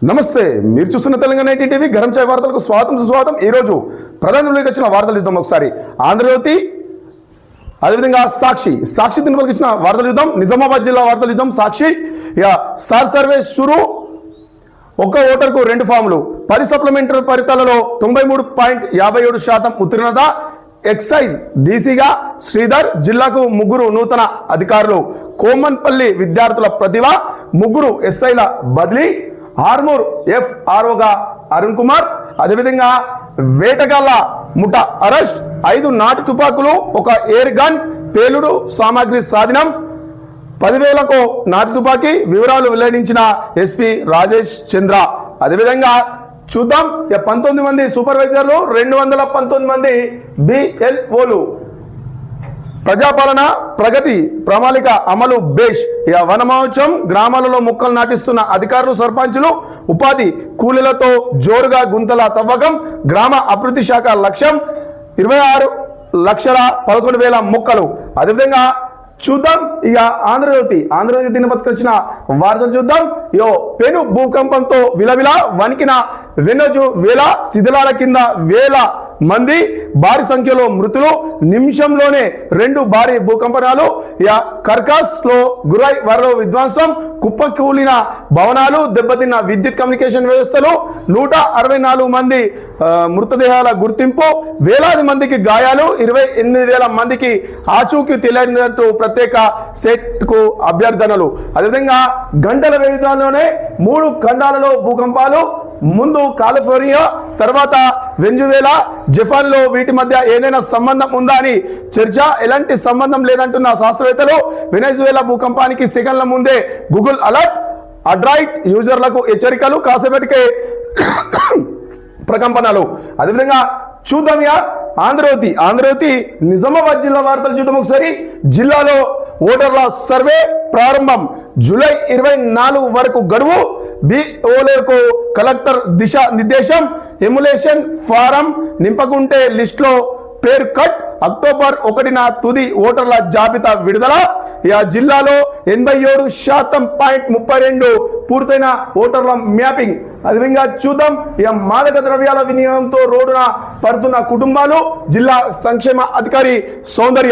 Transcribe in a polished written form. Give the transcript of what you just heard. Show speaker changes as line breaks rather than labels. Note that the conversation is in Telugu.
నమస్తే, మీరు చూస్తున్న తెలంగాణ టీవీ గరం చాయ్ వార్తలకు స్వాగతం. ఈ రోజు ప్రధానంలోకి వచ్చిన వార్తలు చూద్దాం. ఒకసారి ఆంధ్రజ్యోతి, అదేవిధంగా సాక్షి దినపత్రిక ఇచ్చిన వార్తలు చూద్దాం. నిజామాబాద్ జిల్లా వార్తలు చూద్దాం. సాక్షి స్టార్ సర్వే షురు, ఒక్క ఓటర్కు 2 ఫామ్లు, 10 సప్లిమెంటరీ ఫలితాలలో 93.57% ఉత్తీర్ణత. ఎక్సైజ్ డీసీగా శ్రీధర్, జిల్లాకు 3 నూతన అధికారులు. కోమన్పల్లి విద్యార్థుల ప్రతిభ, 3 ఎస్ఐల బదిలీ. ఆర్మూర్ FROగా అరుణ్ కుమార్. అదేవిధంగా వేటగాళ్ల ముఠ అరెస్ట్, 5 నాటు తుపాకులు, 1 ఎయిర్ గన్, పేలుడు సామాగ్రి స్వాధీనం, 10,000కు నాటు తుపాకీ. వివరాలు వెల్లడించిన ఎస్పీ రాజేష్ చంద్ర. అదేవిధంగా చూద్దాం, 19 మంది సూపర్వైజర్లు, 219 మంది BLOలు. ప్రజాపాలన ప్రగతి ప్రణాళిక అమలు బేష్. వన మహోత్సవం, గ్రామాలలో మొక్కలు నాటిస్తున్న అధికారులు, సర్పంచులు. ఉపాధి కూలీలతో జోరుగా గుంతల తవ్వకం. గ్రామ అభివృద్ధి శాఖ లక్ష్యం 26,11,000 మొక్కలు. అదేవిధంగా చూద్దాం, ఆంధ్రజ్యోతి దినపత్రిక వచ్చిన వార్తలు చూద్దాం. పెను భూకంపంతో విలవిల వణికిన వెనజువేలా, శిథిలాల కింద వేల మంది, భారీ సంఖ్యలో మృతులు. నిమిషంలోనే 2 భారీ భూకంపనాలు. కర్కాస్ లో గురై వరలో విధ్వంసం, కుప్పకూలిన భవనాలు, దెబ్బతిన్న విద్యుత్ కమ్యూనికేషన్ వ్యవస్థలు. 164 మంది మృతదేహాల గుర్తింపు, వేలాది మందికి గాయాలు, 28,000 మందికి ఆచూకీ తెలియనట్టు ప్రత్యేక సెట్ కు అభ్యర్థనలు. అదేవిధంగా గంటల వ్యవధిలోనే 3 ఖండాలలో భూకంపాలు. ముందు కాలిఫోర్నియా, తర్వాత వెనజువేలా, జపాన్ లో వీటి మధ్య ఏదైనా సంబంధం ఉందా అని చర్చ. ఎలాంటి సంబంధం లేదంటున్న శాస్త్రవేత్తలు. వెనజువేలా భూకంపానికి సెకండ్ల ముందే గూగుల్ అలర్ట్, అడ్రాయిడ్ యూజర్లకు హెచ్చరికలు, కాసేపటికే ప్రకంపనలు. అదేవిధంగా చూద్దాం, ఆంధ్రజ్యోతి నిజామాబాద్ జిల్లా వార్తలు చూద్దాం. ఒకసారి జిల్లాలో ఓటర్ల సర్వే ప్రారంభం, జూలై 24 వరకు గడువు. BOలకు కలెక్టర్ దిశ నిర్దేశం. ఎమ్యులేషన్ ఫారం నింపకుంటే లిస్టులో పేరు కట్. అక్టోబర్ 1న తుది ఓటర్ల జాబితా విడుదల. జిల్లాలో 87.32% పూర్తయిన ఓటర్ల మ్యాపింగ్. అదేవిధంగా చూద్దాం, మాదక ద్రవ్యాల వినియోగంతో రోడ్డున పడుతున్న కుటుంబాలు. జిల్లా సంక్షేమ అధికారి సౌందర్య.